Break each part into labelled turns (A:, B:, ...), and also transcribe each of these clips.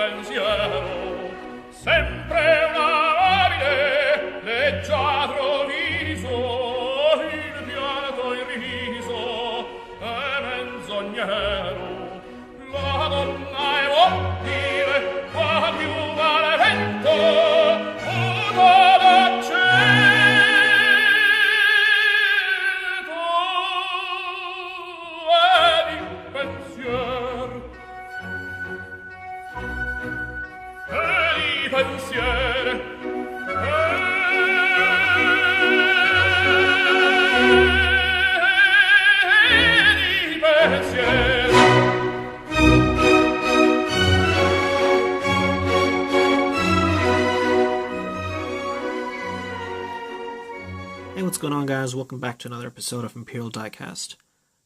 A: pensiero, sempre un amabile, leggiadro viso, il pianto irriso e menzognero. La donna è vuol dire qua più vale vento, muta d'accento e di pensier. E di pensier.
B: Hey, what's going on, guys? Welcome back to another episode of Imperial Diecast.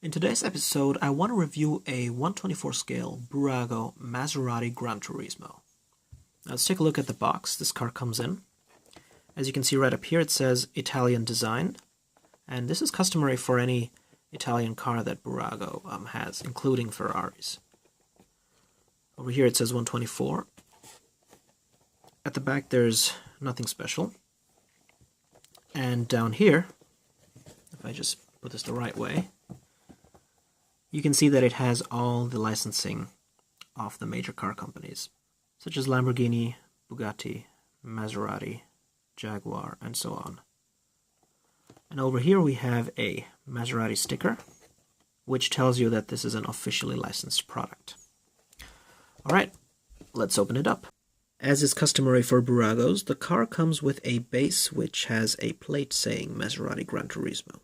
B: In today's episode, I want to review a 124 scale Burago Maserati Gran Turismo. Now, let's take a look at the box this car comes in. As you can see right up here, it says Italian design, and this is customary for any Italian car that Burago has, including Ferraris. Over here it says 124. At the back there's nothing special. And down here, if I just put this the right way, you can see that it has all the licensing of the major car companies, such as Lamborghini, Bugatti, Maserati, Jaguar, and so on. And over here we have a Maserati sticker, which tells you that this is an officially licensed product. Alright, let's open it up. As is customary for Buragos, the car comes with a base which has a plate saying Maserati Gran Turismo.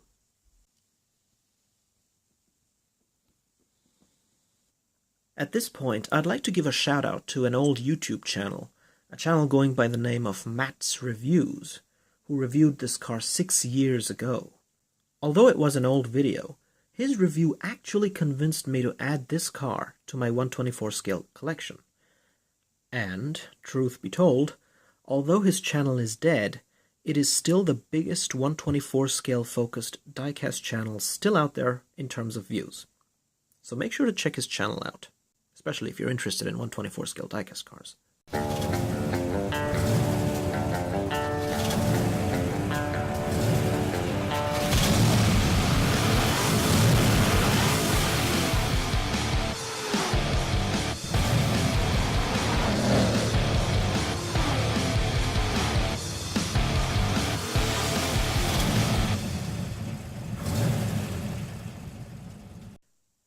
B: At this point, I'd like to give a shout out to an old YouTube channel, a channel going by the name of Matt's Reviews, who reviewed this car 6 years ago. Although it was an old video, his review actually convinced me to add this car to my 124 scale collection. And, truth be told, although his channel is dead, it is still the biggest 124 scale focused diecast channel still out there in terms of views. So make sure to check his channel out, especially if you're interested in 124 scale diecast cars.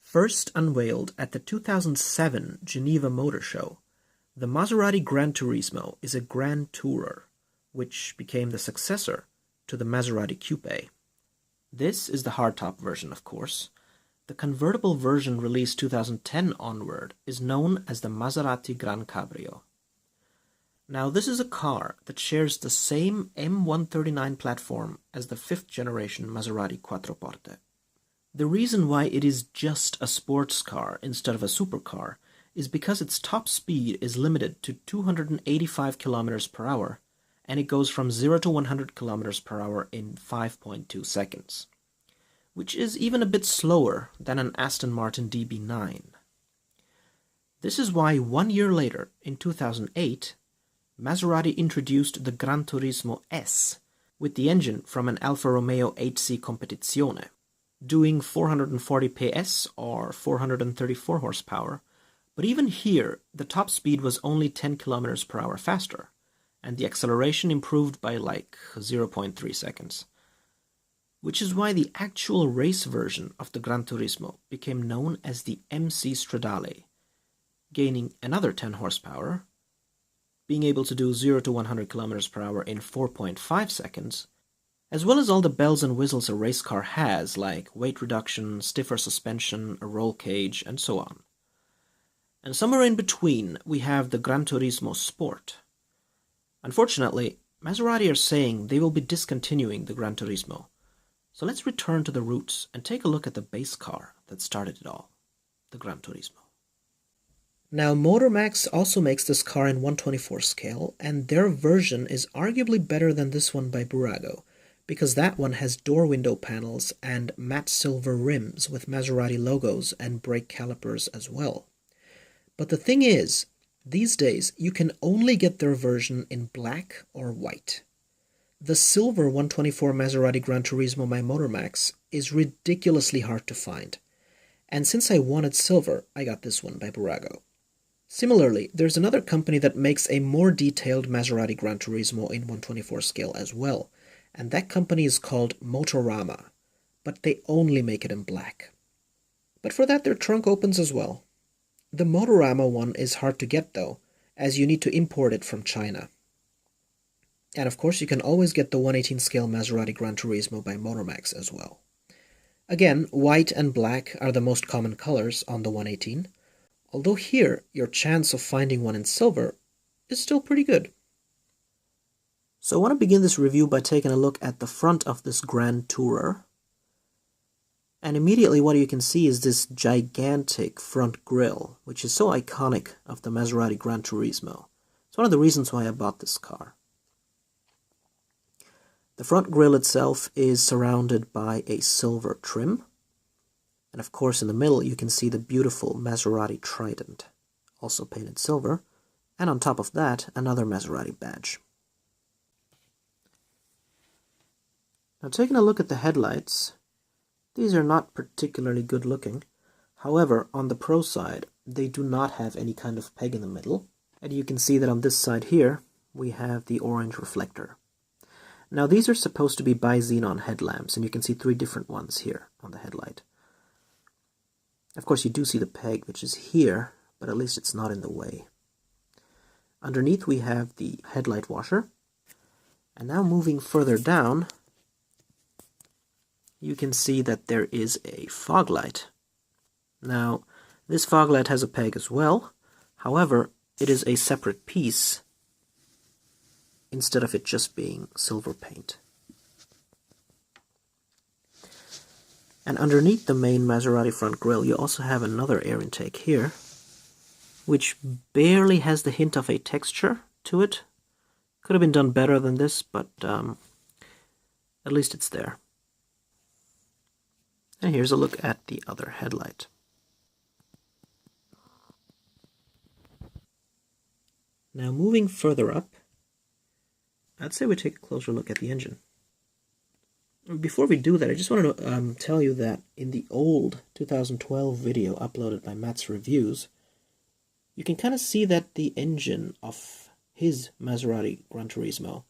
B: First unveiled at the 2007 Geneva Motor Show, the Maserati Gran Turismo is a Grand Tourer, which became the successor to the Maserati Coupe. This is the hardtop version, of course. The convertible version released 2010 onward is known as the Maserati Gran Cabrio. Now, this is a car that shares the same M139 platform as the 5th generation Maserati Quattroporte. The reason why it is just a sports car instead of a supercar is because its top speed is limited to 285 km per hour, and it goes from 0 to 100 km per hour in 5.2 seconds, which is even a bit slower than an Aston Martin DB9. This is why 1 year later, in 2008, Maserati introduced the Gran Turismo S with the engine from an Alfa Romeo 8C Competizione, doing 440 PS or 434 horsepower, but even here the top speed was only 10 km per hour faster, and the acceleration improved by like 0.3 seconds. Which is why the actual race version of the Gran Turismo became known as the MC Stradale, gaining another 10 horsepower, being able to do 0 to 100 km per hour in 4.5 seconds, as well as all the bells and whistles a race car has, like weight reduction, stiffer suspension, a roll cage, and so on. And somewhere in between, we have the Gran Turismo Sport. Unfortunately, Maserati are saying they will be discontinuing the Gran Turismo. So let's return to the roots and take a look at the base car that started it all, the Gran Turismo. Now, MotorMax also makes this car in 124 scale, and their version is arguably better than this one by Burago, because that one has door window panels and matte silver rims with Maserati logos and brake calipers as well. But the thing is, These days, you can only get their version in black or white. The silver 124 Maserati Gran Turismo by Motormax is ridiculously hard to find, and since I wanted silver, I got this one by Burago. Similarly, there's another company that makes a more detailed Maserati Gran Turismo in 124 scale as well, and that company is called Motorama, but they only make it in black. But for that, their trunk opens as well. The Motorama one is hard to get though, as you need to import it from China. And of course, you can always get the 118 scale Maserati Gran Turismo by Motormax as well. Again, white and black are the most common colors on the 118, although here, your chance of finding one in silver is still pretty good. So I want to begin this review by taking a look at the front of this Grand Tourer. And immediately what you can see is this gigantic front grille, which is so iconic of the Maserati Gran Turismo. It's one of the reasons why I bought this car. The front grille itself is surrounded by a silver trim. And of course in the middle you can see the beautiful Maserati Trident, also painted silver. And on top of that, another Maserati badge. Now taking a look at the headlights, these are not particularly good looking. However, on the Pro side, they do not have any kind of peg in the middle. And you can see that on this side here, we have the orange reflector. Now these are supposed to be bi-xenon headlamps, and you can see 3 different ones here on the headlight. Of course you do see the peg, which is here, but at least it's not in the way. Underneath we have the headlight washer. And now moving further down, you can see that there is a fog light. Now, this fog light has a peg as well. However, it is a separate piece instead of it just being silver paint. And underneath the main Maserati front grille, you also have another air intake here, which barely has the hint of a texture to it. Could have been done better than this, but at least it's there. And here's a look at the other headlight. Now moving further up, I'd say we take a closer look at the engine. Before we do that, I just wanted to tell you that in the old 2012 video uploaded by Matt's Reviews, you can kind of see that the engine of his Maserati Gran Turismo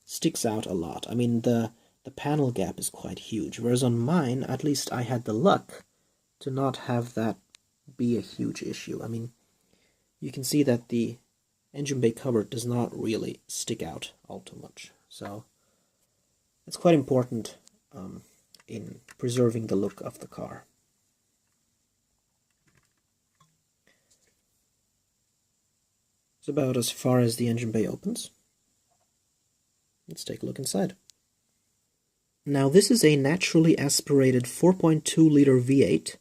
B: sticks out a lot. I mean, the panel gap is quite huge, whereas on mine, at least I had the luck to not have that be a huge issue. I mean, you can see that the engine bay cover does not really stick out all too much. So it's quite important in preserving the look of the car. It's about as far as the engine bay opens. Let's take a look inside. Now this is a naturally aspirated 4.2-liter V8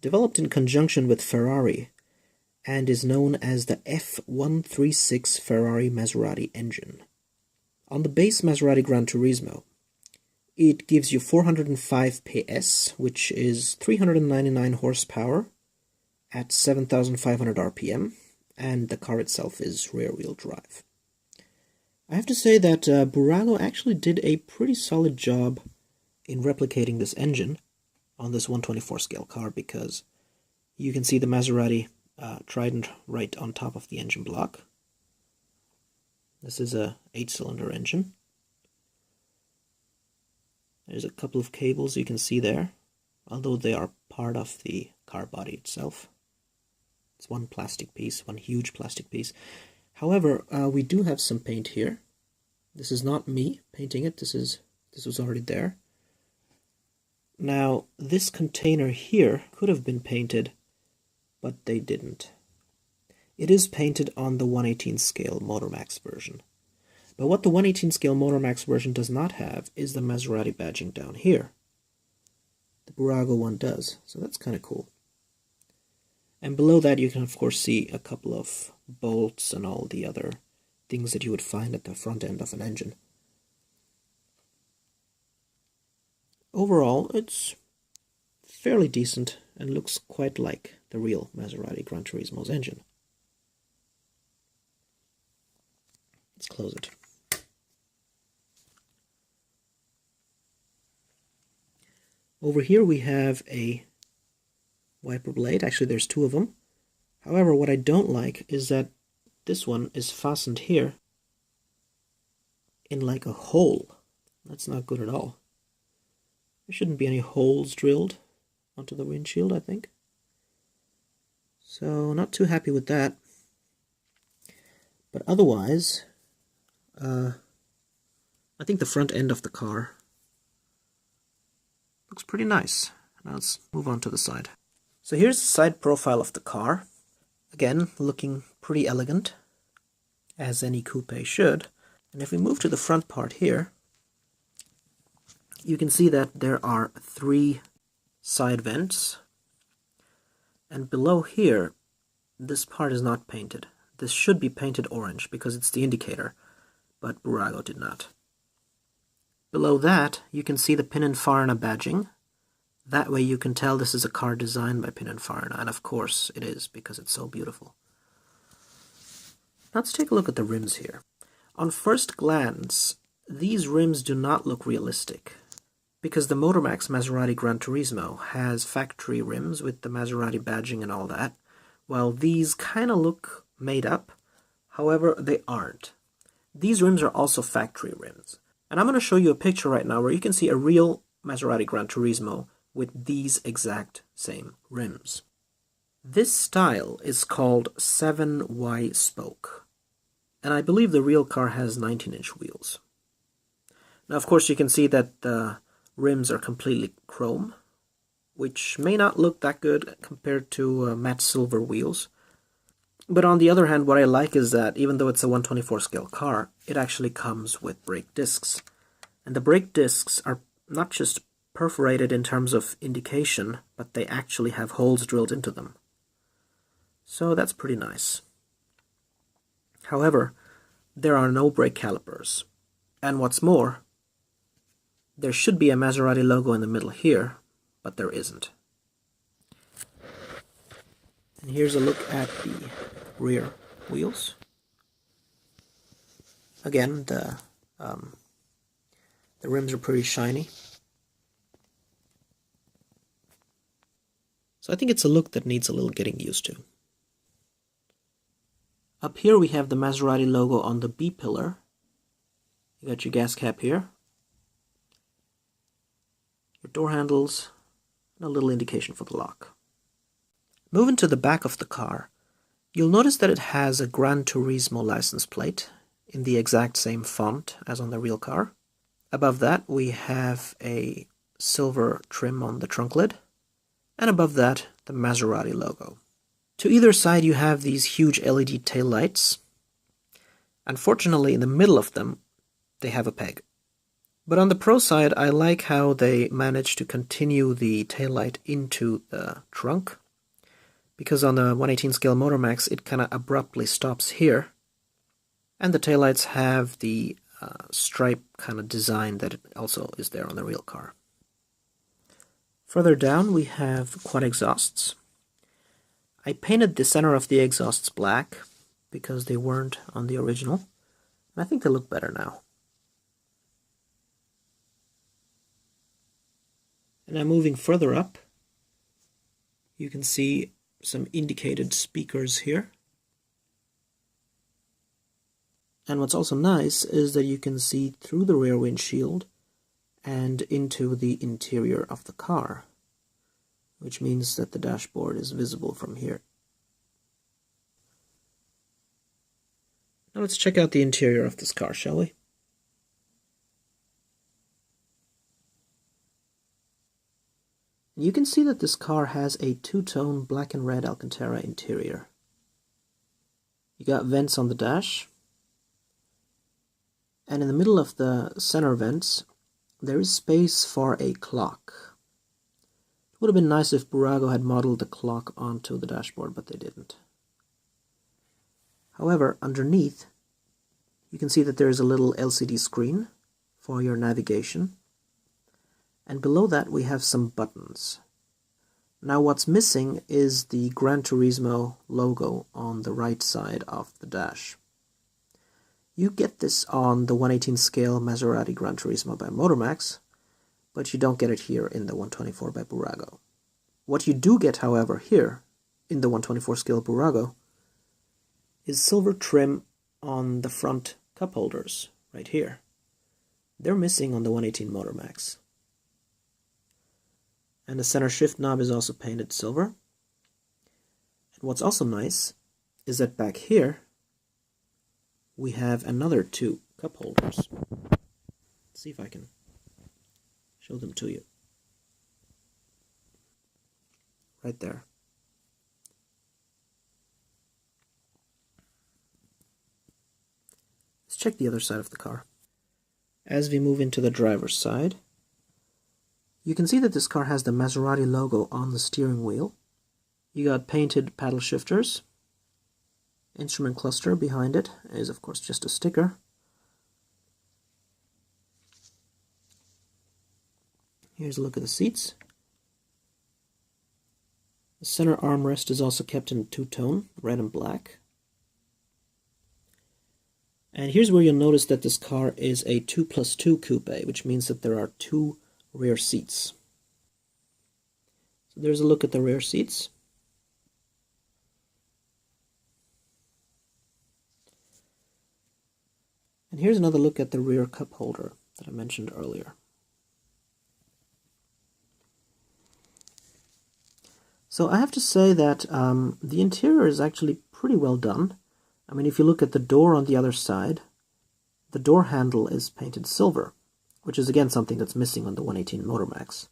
B: developed in conjunction with Ferrari and is known as the F136 Ferrari Maserati engine. On the base Maserati Gran Turismo, it gives you 405 PS, which is 399 horsepower at 7,500 RPM, and the car itself is rear-wheel drive. I have to say that Burago actually did a pretty solid job in replicating this engine on this 124 scale car, because you can see the Maserati Trident right on top of the engine block. This is a 8-cylinder engine. There's a couple of cables you can see there, although they are part of the car body itself. It's one plastic piece, one huge plastic piece. However, we do have some paint here. This is not me painting it, this was already there. Now, this container here could have been painted, but they didn't. It is painted on the 118 scale Motormax version. But what the 118 scale Motormax version does not have is the Maserati badging down here. The Burago one does, so that's kind of cool. And below that you can of course see a couple of bolts and all the other things that you would find at the front end of an engine. Overall, it's fairly decent and looks quite like the real Maserati Gran Turismo's engine. close it. Over here we have a wiper blade. Actually, there's two of them. However, what I don't like is that this one is fastened here in like a hole. That's not good at all. There shouldn't be any holes drilled onto the windshield, I think. So, not too happy with that. But otherwise, I think the front end of the car looks pretty nice. Now let's move on to the side. So here's the side profile of the car. Again, looking pretty elegant, as any coupe should. And if we move to the front part here, you can see that there are 3 side vents. And below here, this part is not painted. This should be painted orange because it's the indicator, but Burago did not. Below that, you can see the Pininfarina badging. That way you can tell this is a car designed by Pininfarina, and of course it is because it's so beautiful. Let's take a look at the rims here. On first glance, these rims do not look realistic, because the Motormax Maserati Gran Turismo has factory rims with the Maserati badging and all that, while these kind of look made up. However, they aren't. These rims are also factory rims. And I'm going to show you a picture right now where you can see a real Maserati Gran Turismo with these exact same rims. This style is called 7Y spoke, and I believe the real car has 19-inch wheels. Now, of course, you can see that the rims are completely chrome, which may not look that good compared to matte silver wheels. But on the other hand, what I like is that even though it's a 1/24 scale car, it actually comes with brake discs. And the brake discs are not just perforated in terms of indication, but they actually have holes drilled into them. So that's pretty nice. However, there are no brake calipers. And what's more, there should be a Maserati logo in the middle here, but there isn't. And here's a look at the rear wheels. Again, the rims are pretty shiny. So I think it's a look that needs a little getting used to. Up here we have the Maserati logo on the B-pillar. You got your gas cap here, your door handles, and a little indication for the lock. Moving to the back of the car, you'll notice that it has a Gran Turismo license plate in the exact same font as on the real car. Above that we have a silver trim on the trunk lid, and above that the Maserati logo. To either side you have these huge LED taillights. Unfortunately, in the middle of them they have a peg. But on the Pro side, I like how they managed to continue the taillight into the trunk, because on the 1/18 scale Motormax it kind of abruptly stops here, and the taillights have the stripe kind of design that it also is there on the real car. Further down we have quad exhausts. I painted the center of the exhausts black because they weren't on the original, and I think they look better now. And now moving further up, you can see some indicated speakers here. And what's also nice is that you can see through the rear windshield and into the interior of the car, which means that the dashboard is visible from here. Now let's check out the interior of this car, shall we? You can see that this car has a two-tone black and red Alcantara interior. You got vents on the dash, and in the middle of the center vents there is space for a clock. It would have been nice if Burago had modeled the clock onto the dashboard, but they didn't. However, underneath you can see that there is a little LCD screen for your navigation. And below that we have some buttons. Now what's missing is the Gran Turismo logo on the right side of the dash. You get this on the 1/18 scale Maserati Gran Turismo by Motormax, but you don't get it here in the 124 by Burago. What you do get, however, here in the 124 scale Burago is silver trim on the front cup holders right here. They're missing on the 118 Motormax. And the center shift knob is also painted silver. And what's also nice is that back here we have another two cup holders. Let's see if I can show them to you. Right there. Let's check the other side of the car. As we move into the driver's side, you can see that this car has the Maserati logo on the steering wheel. You got painted paddle shifters. Instrument cluster behind it is, of course, just a sticker. Here's a look at the seats. The center armrest is also kept in two-tone, red and black. And here's where you'll notice that this car is a 2+2 coupe, which means that there are two rear seats. So there's a look at the rear seats. And here's another look at the rear cup holder that I mentioned earlier. So I have to say that the interior is actually pretty well done. I mean, if you look at the door on the other side, the door handle is painted silver, which is again something that's missing on the 118 Motormax.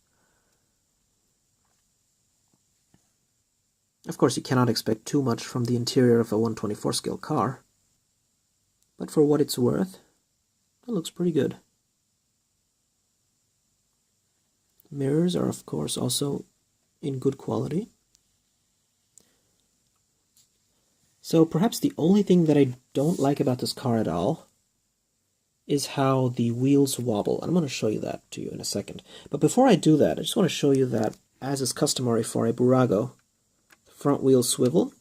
B: Of course, you cannot expect too much from the interior of a 124 scale car, but for what it's worth, it looks pretty good. Mirrors are, of course, also in good quality. So perhaps the only thing that I don't like about this car at all is how the wheels wobble. I'm going to show you that to you in a second. But before I do that, I just want to show you that, as is customary for a Burago, the front wheels swivel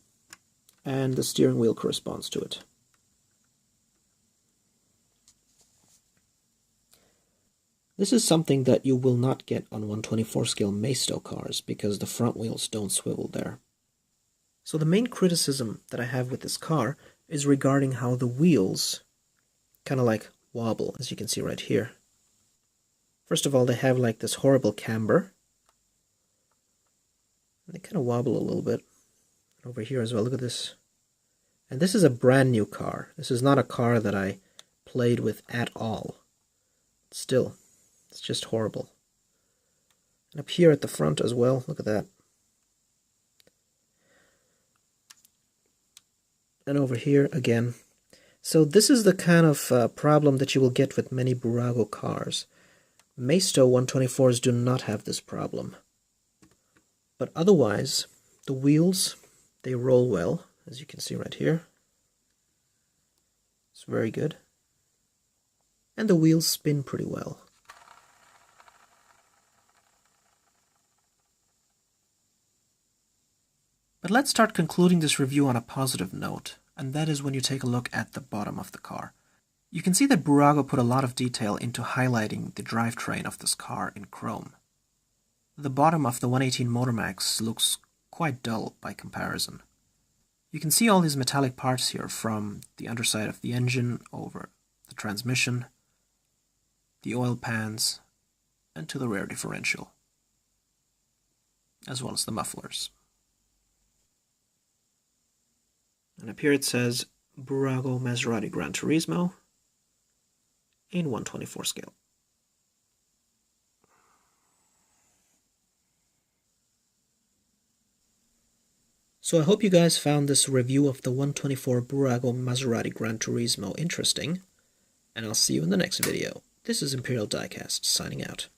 B: and the steering wheel corresponds to it. This is something that you will not get on 124 scale Maisto cars because the front wheels don't swivel there. So the main criticism that I have with this car is regarding how the wheels kind of like wobble, as you can see right here. First of all, they have like this horrible camber. And they kind of wobble a little bit. Over here as well, look at this. And this is a brand new car. This is not a car that I played with at all. Still, it's just horrible. And up here at the front as well, look at that. And over here again. So this is the kind of problem that you will get with many Burago cars. Maisto 124s do not have this problem. But otherwise, the wheels, they roll well, as you can see right here. It's very good. And the wheels spin pretty well. But let's start concluding this review on a positive note, and that is when you take a look at the bottom of the car. You can see that Burago put a lot of detail into highlighting the drivetrain of this car in chrome. The bottom of the 118 Motormax looks quite dull by comparison. You can see all these metallic parts here, from the underside of the engine over the transmission, the oil pans, and to the rear differential, as well as the mufflers. And up here it says Burago Maserati Gran Turismo in 124 scale. So I hope you guys found this review of the 124 Burago Maserati Gran Turismo interesting, and I'll see you in the next video. This is Imperial Diecast signing out.